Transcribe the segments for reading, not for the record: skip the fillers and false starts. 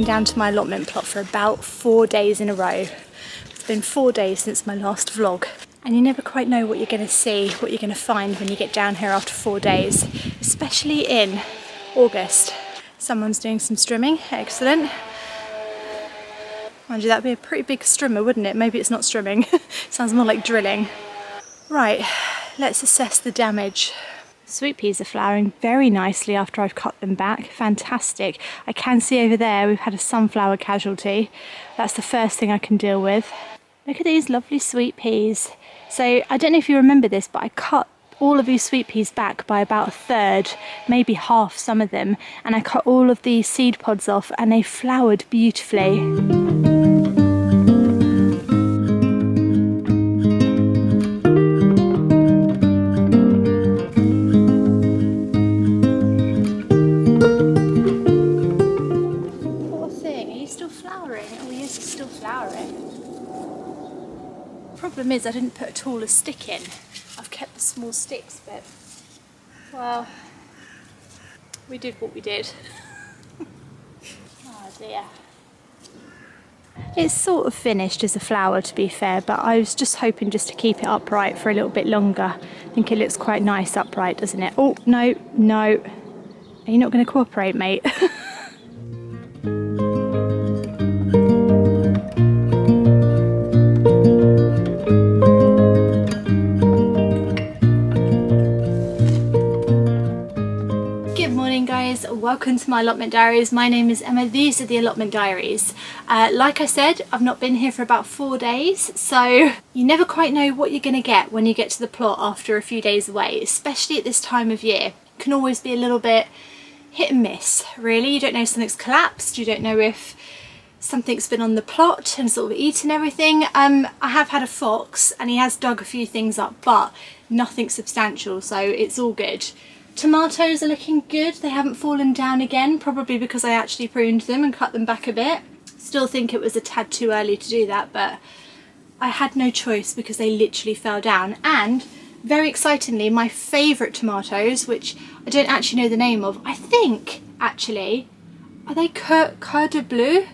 down to my allotment plot for about 4 days in a row. It's been 4 days since my last vlog. And you never quite know what you're going to see, what you're going to find when you get down here after 4 days, especially in August. Someone's doing some strimming, excellent. Mind you, that'd be a pretty big strimmer, wouldn't it? Maybe it's not strimming, sounds more like drilling. Right, let's assess the damage. Sweet peas are flowering very nicely after I've cut them back, fantastic. I can see over there we've had a sunflower casualty. That's the first thing I can deal with. Look at these lovely sweet peas. So I don't know if you remember this, but I cut all of these sweet peas back by about a third, maybe half some of them, and I cut all of the seed pods off and they flowered beautifully. Problem is I didn't put a taller stick in. I've kept the small sticks, but well, we did what we did. Oh dear. It's sort of finished as a flower, to be fair, but I was just hoping just to keep it upright for a little bit longer. I think it looks quite nice upright, doesn't it? Oh no, no. Are you not going to cooperate, mate? Welcome to my allotment diaries. My name is Emma. These are the allotment diaries. Like I said, I've not been here for about 4 days, so you never quite know what you're going to get when you get to the plot after a few days away, especially at this time of year. It can always be a little bit hit and miss, really. You don't know if something's collapsed, you don't know if something's been on the plot and sort of eaten everything. I have had a fox and he has dug a few things up, but nothing substantial, so it's all good. Tomatoes are looking good, they haven't fallen down again, probably because I actually pruned them and cut them back a bit. Still think it was a tad too early to do that, but I had no choice because they literally fell down. And very excitingly, my favourite tomatoes, which I don't actually know the name of, I think actually, are they Coeur de Bleu,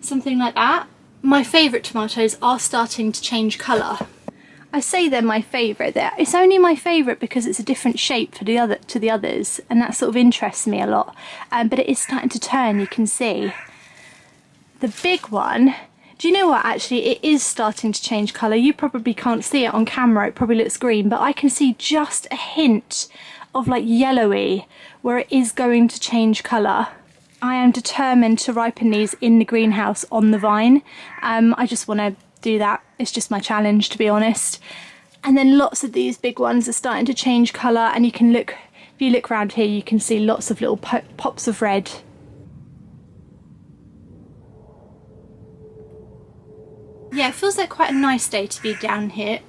something like that. My favourite tomatoes are starting to change colour. I say they're my favourite. It's only my favourite because it's a different shape to the others, and that sort of interests me a lot. But it is starting to turn, you can see. The big one, do you know what, actually it is starting to change colour. You probably can't see it on camera, it probably looks green, but I can see just a hint of like yellowy where it is going to change colour. I am determined to ripen these in the greenhouse on the vine. I just want to do that. It's just my challenge, to be honest. And then lots of these big ones are starting to change colour, and you can look, if you look around here, you can see lots of little pops of red. Yeah, it feels like quite a nice day to be down here.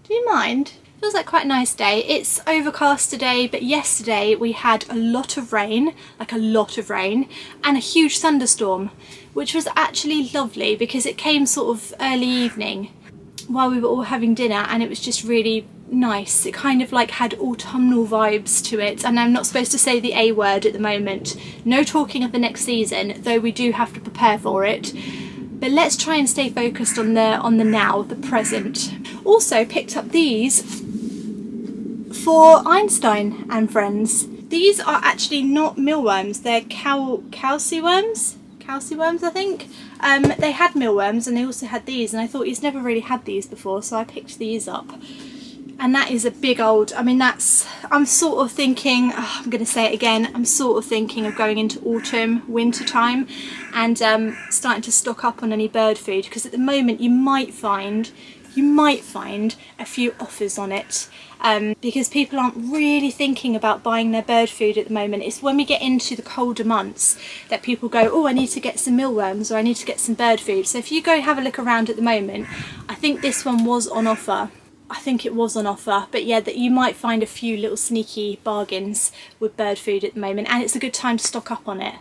Do you mind? Feels like quite a nice day. It's overcast today, but yesterday we had a lot of rain, like a lot of rain, and a huge thunderstorm, which was actually lovely because it came sort of early evening while we were all having dinner, and it was just really nice. It kind of like had autumnal vibes to it, and I'm not supposed to say the A word at the moment. No talking of the next season, though we do have to prepare for it. But let's try and stay focused on the now, the present. Also picked up these for Einstein and friends. These are actually not mealworms, they're calci worms, I think. They had mealworms and they also had these, and I thought he's never really had these before, so I picked these up. And that is a big old, I mean I'm sort of thinking, I'm going to say it again, I'm sort of thinking of going into autumn, winter time, and starting to stock up on any bird food, because at the moment you might find a few offers on it, because people aren't really thinking about buying their bird food at the moment. It's when we get into the colder months that people go, oh, I need to get some mealworms, or I need to get some bird food. So if you go have a look around at the moment, I think this one was on offer. I think it was on offer, but yeah, that you might find a few little sneaky bargains with bird food at the moment, and it's a good time to stock up on it.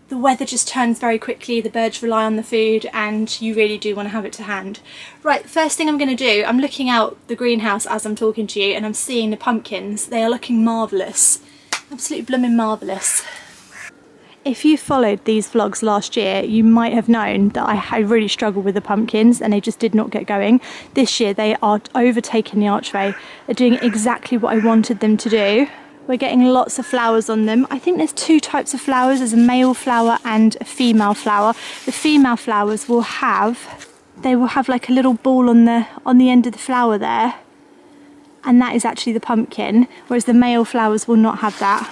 The weather just turns very quickly, the birds rely on the food, and you really do want to have it to hand. Right, first thing I'm going to do, I'm looking out the greenhouse as I'm talking to you, and I'm seeing the pumpkins. They are looking marvellous, absolutely blooming marvellous. If you followed these vlogs last year, you might have known that I really struggled with the pumpkins and they just did not get going. This year they are overtaking the archway. They're doing exactly what I wanted them to do. We're getting lots of flowers on them. I think there's two types of flowers. There's a male flower and a female flower. The female flowers will have like a little ball on the end of the flower there. And that is actually the pumpkin, whereas the male flowers will not have that.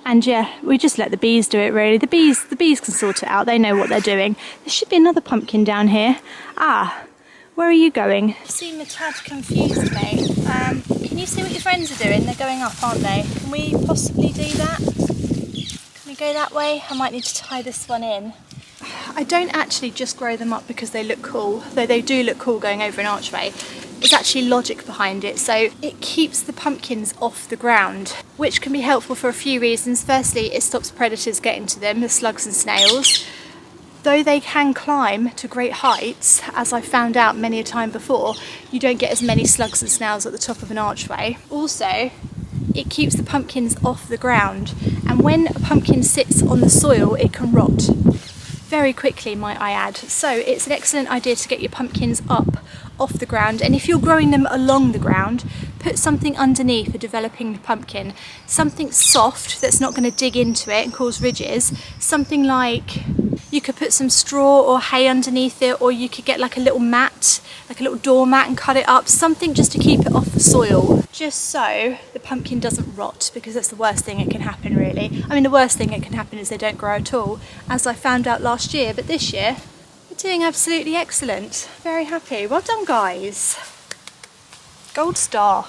And yeah, we just let the bees do it really. The bees can sort it out, they know what they're doing. There should be another pumpkin down here. Ah, where are you going? You seem a tad confused, mate. Can you see what your friends are doing? They're going up, aren't they? Can we possibly do that? Can we go that way? I might need to tie this one in. I don't actually just grow them up because they look cool, though they do look cool going over an archway. There's actually logic behind it, so it keeps the pumpkins off the ground, which can be helpful for a few reasons. Firstly, it stops predators getting to them, the slugs and snails. Though they can climb to great heights, as I found out many a time before, you don't get as many slugs and snails at the top of an archway. Also, it keeps the pumpkins off the ground, and when a pumpkin sits on the soil, it can rot very quickly, might I add. So it's an excellent idea to get your pumpkins up off the ground, and if you're growing them along the ground, put something underneath for developing the pumpkin, something soft that's not going to dig into it and cause ridges. Something like, you could put some straw or hay underneath it, or you could get like a little mat, like a little doormat, and cut it up, something just to keep it off the soil, just so the pumpkin doesn't rot, because that's the worst thing that can happen really. I mean, the worst thing that can happen is they don't grow at all, as I found out last year, but this year we're doing absolutely excellent. Very happy. Well done, guys. Gold star.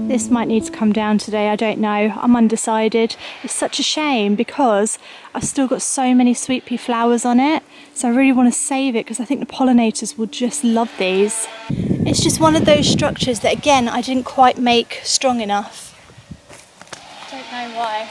This might need to come down today, I don't know. I'm undecided. It's such a shame because I've still got so many sweet pea flowers on it. So I really want to save it because I think the pollinators will just love these. It's just one of those structures that, again, I didn't quite make strong enough. Don't know why.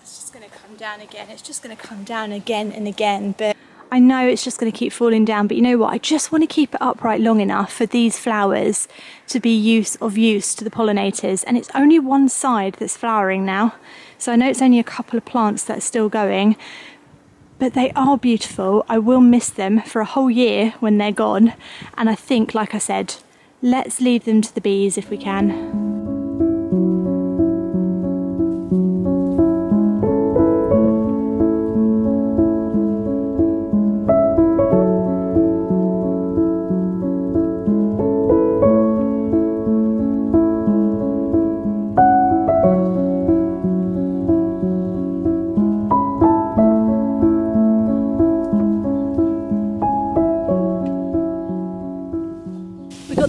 It's just going to come down again. It's just going to come down again and again, but I know it's just going to keep falling down, but you know what? I just want to keep it upright long enough for these flowers to be of use to the pollinators. And it's only one side that's flowering now. So I know it's only a couple of plants that are still going, but they are beautiful. I will miss them for a whole year when they're gone. And I think, like I said, let's leave them to the bees if we can.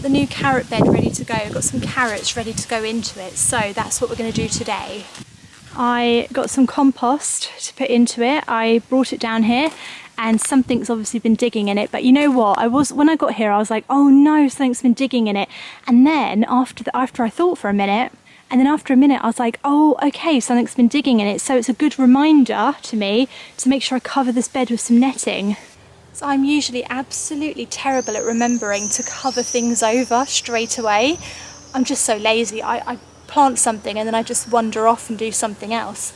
The new carrot bed ready to go. I've got some carrots ready to go into it, so that's what we're going to do today. I got some compost to put into it. I brought it down here and something's obviously been digging in it, but you know what, when I got here I was like, oh no, something's been digging in it, and then after I thought for a minute, and then after a minute I was like, oh okay, something's been digging in it, so it's a good reminder to me to make sure I cover this bed with some netting. So I'm usually absolutely terrible at remembering to cover things over straight away. I'm just so lazy. I plant something and then I just wander off and do something else.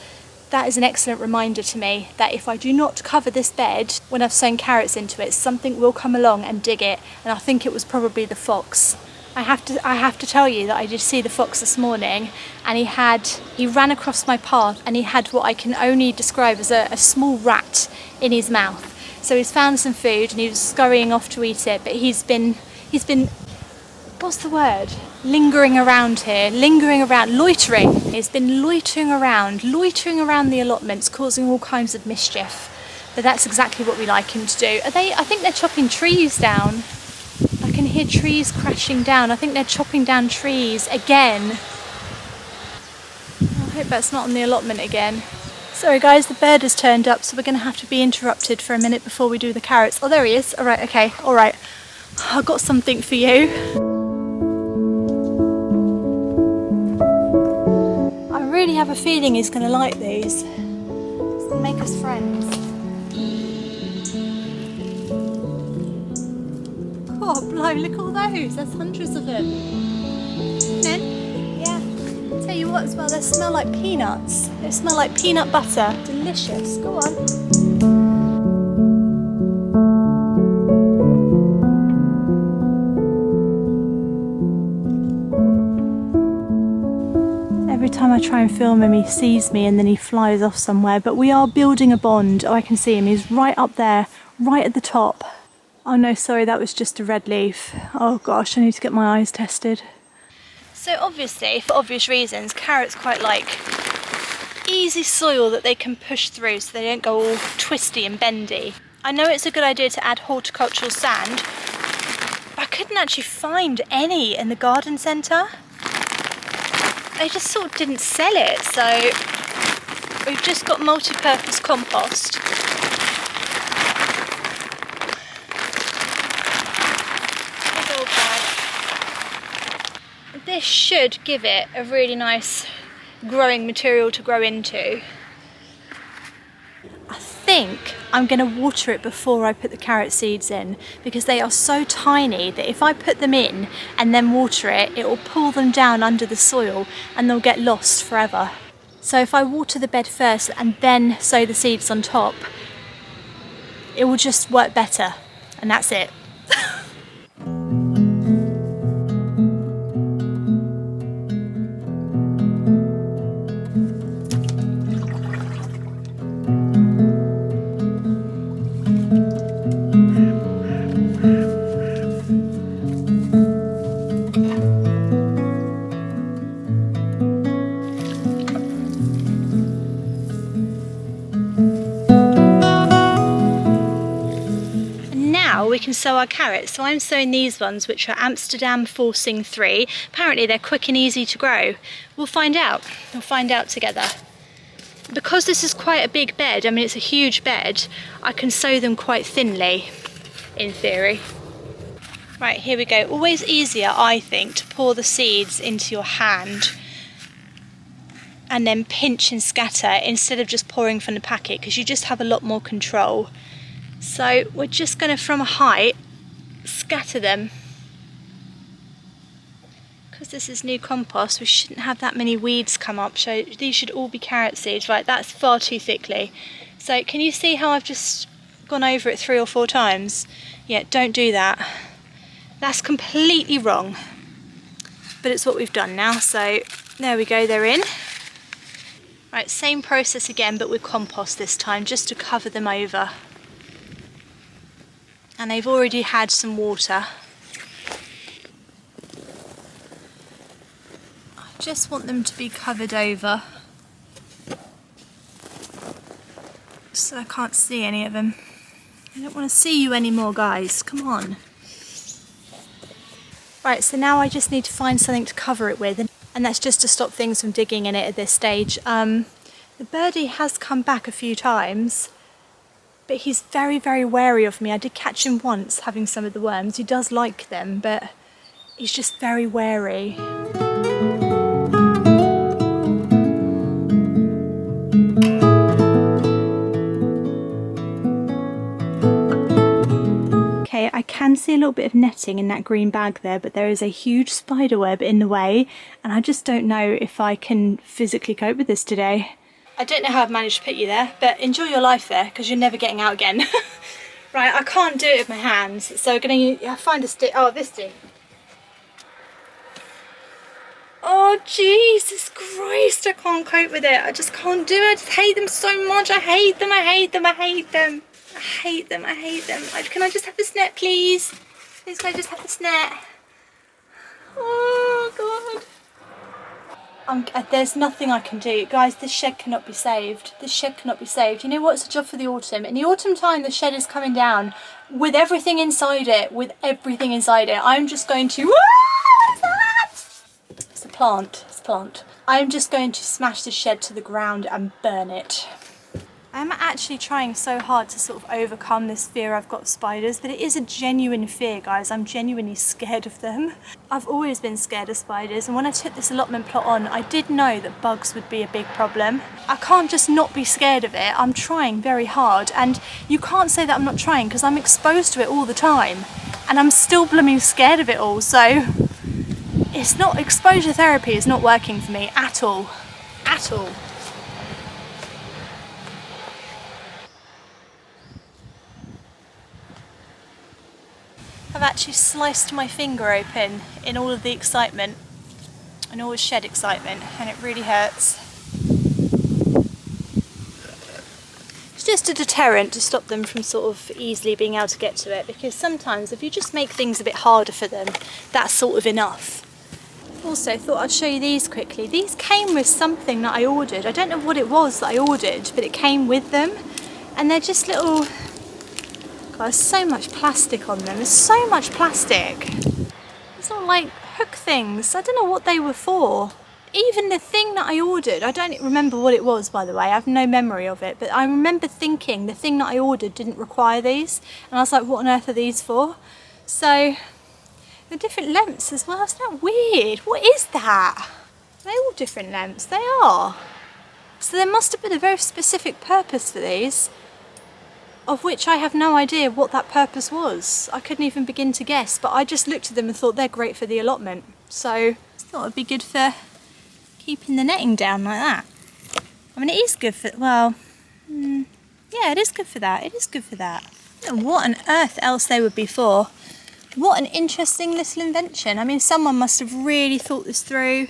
That is an excellent reminder to me that if I do not cover this bed when I've sown carrots into it, something will come along and dig it, and I think it was probably the fox. I have to tell you that I did see the fox this morning, and he ran across my path and he had what I can only describe as a small rat in his mouth. So he's found some food and he was scurrying off to eat it, but he's been, what's the word? Lingering around here, loitering. He's been loitering around the allotments, causing all kinds of mischief. But that's exactly what we like him to do. I think they're chopping trees down. I can hear trees crashing down. I think they're chopping down trees again. I hope that's not on the allotment again. Sorry guys, the bird has turned up, so we're going to have to be interrupted for a minute before we do the carrots. Oh, there he is. Alright, okay, alright. I've got something for you. I really have a feeling he's going to like these. best friends. God, blow, look at all those. There's hundreds of them. Then, yeah. Tell you what as well, they smell like peanuts. They smell like peanut butter. Delicious. Go on. Every time I try and film him, he sees me and then he flies off somewhere. But we are building a bond. Oh, I can see him. He's right up there, right at the top. Oh no, sorry, that was just a red leaf. Oh gosh, I need to get my eyes tested. So obviously, for obvious reasons, carrots quite like easy soil that they can push through so they don't go all twisty and bendy. I know it's a good idea to add horticultural sand, but I couldn't actually find any in the garden centre. They just sort of didn't sell it, so we've just got multi-purpose compost. Big old bag. This should give it a really nice growing material to grow into. I think I'm going to water it before I put the carrot seeds in, because they are so tiny that if I put them in and then water it, it will pull them down under the soil and they'll get lost forever. So if I water the bed first and then sow the seeds on top, it will just work better, and that's it. We can sow our carrots. So I'm sowing these ones, which are Amsterdam Forcing 3. Apparently they're quick and easy to grow. We'll find out. We'll find out together. Because this is quite a big bed, I mean it's a huge bed, I can sow them quite thinly, in theory. Right, here we go. Always easier, I think, to pour the seeds into your hand and then pinch and scatter instead of just pouring from the packet, because you just have a lot more control. So we're just going to, from a height, scatter them. Because this is new compost, we shouldn't have that many weeds come up. So these should all be carrot seeds. Right, that's far too thickly. So can you see how I've just gone over it 3 or 4 times? Yeah, don't do that. That's completely wrong. But it's what we've done now. So there we go, they're in. Right, same process again, but with compost this time, just to cover them over. And they've already had some water. I just want them to be covered over, so I can't see any of them. I don't want to see you anymore, guys. Come on. Right, so now I just need to find something to cover it with, and that's just to stop things from digging in it at this stage. The birdie has come back a few times, but he's very, very wary of me. I did catch him once having some of the worms. He does like them, but he's just very wary. Okay, I can see a little bit of netting in that green bag there, but there is a huge spider web in the way, and I just don't know if I can physically cope with this today. I don't know how I've managed to put you there, but enjoy your life there, because you're never getting out again. Right, I can't do it with my hands, so I'm going to find a stick. Oh, this stick. Oh, Jesus Christ, I can't cope with it. I just can't do it. I just hate them so much. I hate them, I hate them, I hate them. I hate them, I hate them. Can I just have this net, please? Please, can I just have this net? Oh, God. There's nothing I can do. Guys, this shed cannot be saved. This shed cannot be saved. You know what? It's a job for the autumn. In the autumn time, the shed is coming down with everything inside it. With everything inside it. I'm just going to... What is that? It's a plant. It's a plant. I'm just going to smash the shed to the ground and burn it. I'm actually trying so hard to sort of overcome this fear I've got of spiders, but it is a genuine fear, guys. I'm genuinely scared of them. I've always been scared of spiders, and when I took this allotment plot on, I did know that bugs would be a big problem. I can't just not be scared of it. I'm trying very hard, and you can't say that I'm not trying because I'm exposed to it all the time, and I'm still blooming scared of it all, so it's not, exposure therapy is not working for me at all. At all. I've actually sliced my finger open in all of the excitement, and all the shed excitement, and it really hurts. It's just a deterrent to stop them from sort of easily being able to get to it, because sometimes if you just make things a bit harder for them, that's sort of enough. Also, thought I'd show you these quickly. These came with something that I ordered. I don't know what it was that I ordered, but it came with them, and they're just little... There's so much plastic on them, there's so much plastic. It's not like hook things, I don't know what they were for. Even the thing that I ordered, I don't remember what it was, by the way, I have no memory of it, but I remember thinking the thing that I ordered didn't require these, and I was like, what on earth are these for? So, they're different lengths as well, isn't that weird? What is that? They're all different lengths, they are. So there must have been a very specific purpose for these, of which I have no idea what that purpose was. I couldn't even begin to guess, but I just looked at them and thought they're great for the allotment. So I thought it'd be good for keeping the netting down like that. I mean, it is good for, well, yeah, it is good for that. It is good for that. I don't know what on earth else they would be for. What an interesting little invention. I mean, someone must have really thought this through.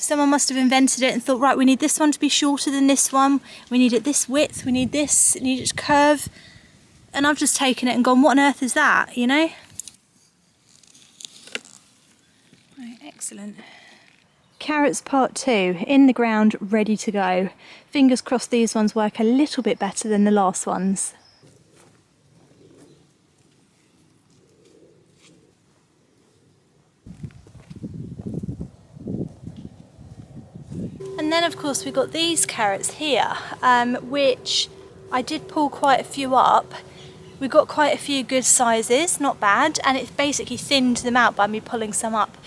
Someone must have invented it and thought, right, we need this one to be shorter than this one, we need it this width, we need this, it needs to curve, and I've just taken it and gone, what on earth is that, you know? Right, excellent. Carrots part 2, in the ground, ready to go. Fingers crossed these ones work a little bit better than the last ones. And then of course we've got these carrots here, which I did pull quite a few up. We got quite a few good sizes, not bad, and it basically thinned them out by me pulling some up.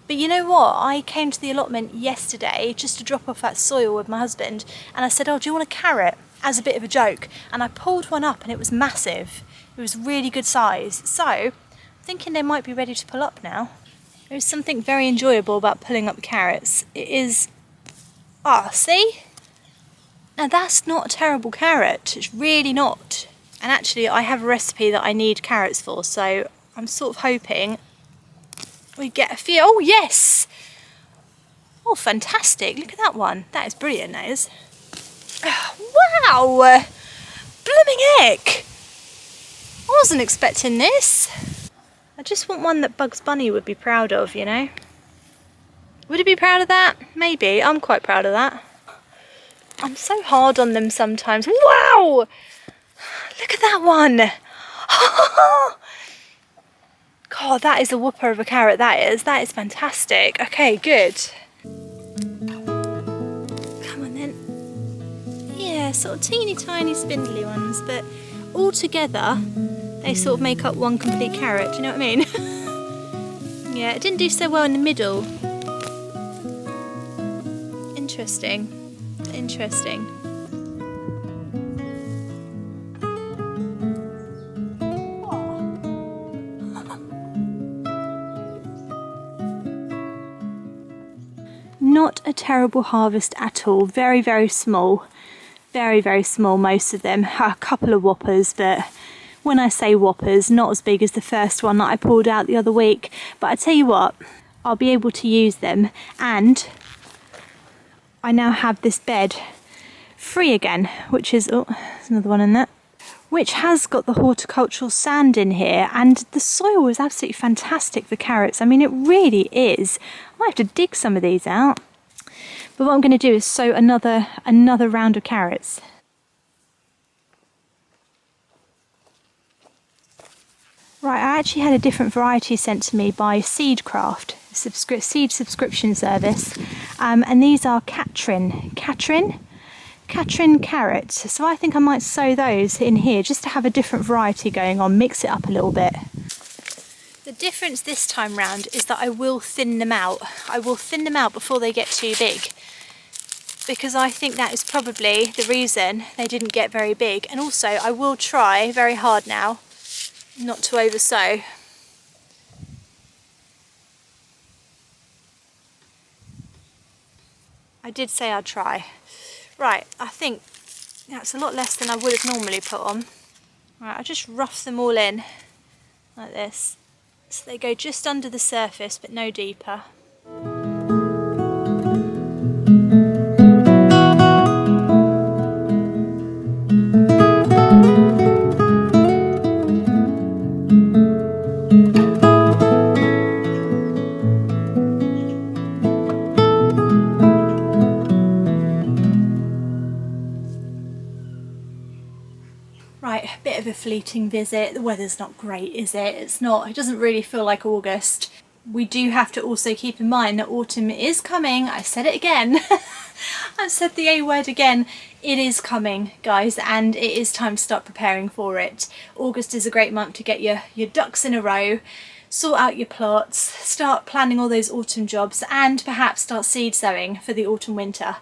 But you know what, I came to the allotment yesterday just to drop off that soil with my husband, and I said, oh, do you want a carrot? As a bit of a joke, and I pulled one up and it was massive. It was really good size. So, I'm thinking they might be ready to pull up now. There is something very enjoyable about pulling up carrots. It is... Ah, see? Now that's not a terrible carrot, it's really not. And actually I have a recipe that I need carrots for, so I'm sort of hoping we get a few. Oh yes! Oh fantastic, look at that one. That is brilliant, that is. Wow! Blooming heck! I wasn't expecting this. I just want one that Bugs Bunny would be proud of, you know? Would he be proud of that? Maybe. I'm quite proud of that. I'm so hard on them sometimes. Wow! Look at that one! God, that is a whooper of a carrot, that is. That is fantastic. Okay, good. Come on then. Yeah, sort of teeny tiny spindly ones, but all together they sort of make up one complete carrot, do you know what I mean? Yeah, it didn't do so well in the middle. Interesting. Interesting. Not a terrible harvest at all. Very, very small. Very, very small, most of them. A couple of whoppers, but when I say whoppers, not as big as the first one that I pulled out the other week. But I tell you what, I'll be able to use them, and I now have this bed free again, which is, oh, there's another one in there, which has got the horticultural sand in here, and the soil is absolutely fantastic for carrots. I mean, it really is. I might have to dig some of these out. But what I'm going to do is sow another round of carrots. Right, I actually had a different variety sent to me by Seedcraft, a seed subscription service, and these are Catrin. Catherine carrots, so I think I might sow those in here just to have a different variety going on, mix it up a little bit. The difference this time round is that I will thin them out. I will thin them out before they get too big, because I think that is probably the reason they didn't get very big. And also I will try very hard now not to oversow. I did say I'd try. Right, I think that's a lot less than I would have normally put on. Right, I just rough them all in like this, so they go just under the surface but no deeper. Right, a bit of a fleeting visit. The weather's not great, is it? It's not. It doesn't really feel like August. We do have to also keep in mind that autumn is coming. I said it again. I've said the A word again. It is coming, guys, and it is time to start preparing for it. August is a great month to get your ducks in a row, sort out your plots, start planning all those autumn jobs, and perhaps start seed sowing for the autumn winter,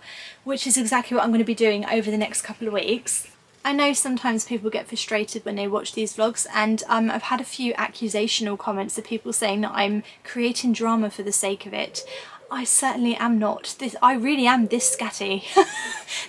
which is exactly what I'm going to be doing over the next couple of weeks. I know sometimes people get frustrated when they watch these vlogs, and I've had a few accusational comments of people saying that I'm creating drama for the sake of it. I certainly am not. I really am this scatty.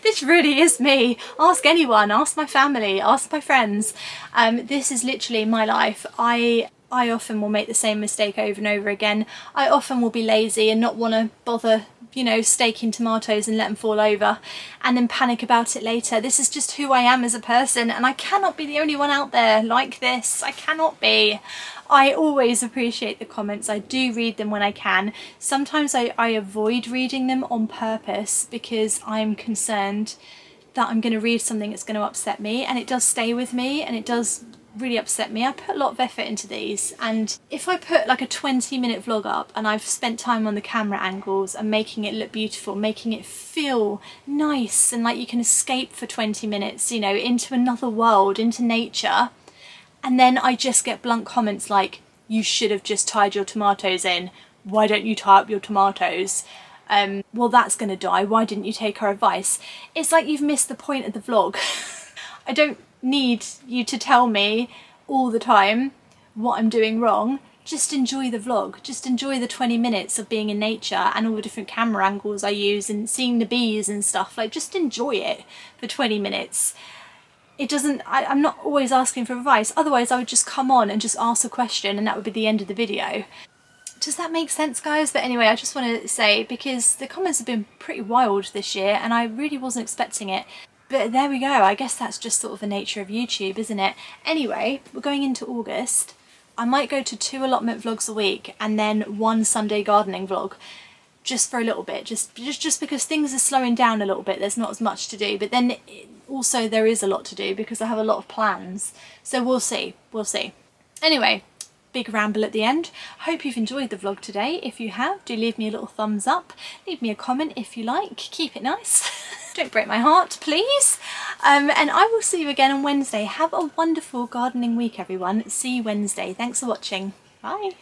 This really is me. Ask anyone, ask my family, ask my friends. This is literally my life. I often will make the same mistake over and over again. I often will be lazy and not want to bother, you know, staking tomatoes and let them fall over and then panic about it later. This is just who I am as a person, and I cannot be the only one out there like this. I cannot be. I always appreciate the comments. I do read them when I can. Sometimes I avoid reading them on purpose because I'm concerned that I'm going to read something that's going to upset me, and it does stay with me and it does really upset me. I put a lot of effort into these, and if I put like a 20-minute vlog up and I've spent time on the camera angles and making it look beautiful, making it feel nice and like you can escape for 20 minutes, you know, into another world, into nature, and then I just get blunt comments like, you should have just tied your tomatoes in, why don't you tie up your tomatoes? Well, that's gonna die, why didn't you take our advice? It's like you've missed the point of the vlog. I don't need you to tell me all the time what I'm doing wrong. Just enjoy the vlog. Just enjoy the 20 minutes of being in nature and all the different camera angles I use and seeing the bees and stuff. Like, just enjoy it for 20 minutes. It doesn't, I'm not always asking for advice. Otherwise I would just come on and just ask a question and that would be the end of the video. Does that make sense, guys? But anyway, I just want to say, because the comments have been pretty wild this year and I really wasn't expecting it. But there we go, I guess that's just sort of the nature of YouTube, isn't it? Anyway, we're going into August. I might go to 2 allotment vlogs a week and then 1 Sunday gardening vlog, just for a little bit, just because things are slowing down a little bit. There's not as much to do, but then also there is a lot to do because I have a lot of plans. So we'll see. Anyway, big ramble at the end. Hope you've enjoyed the vlog today. If you have, do leave me a little thumbs up. Leave me a comment if you like. Keep it nice. Don't break my heart, please. And I will see you again on Wednesday. Have a wonderful gardening week, everyone. See you Wednesday. Thanks for watching. Bye.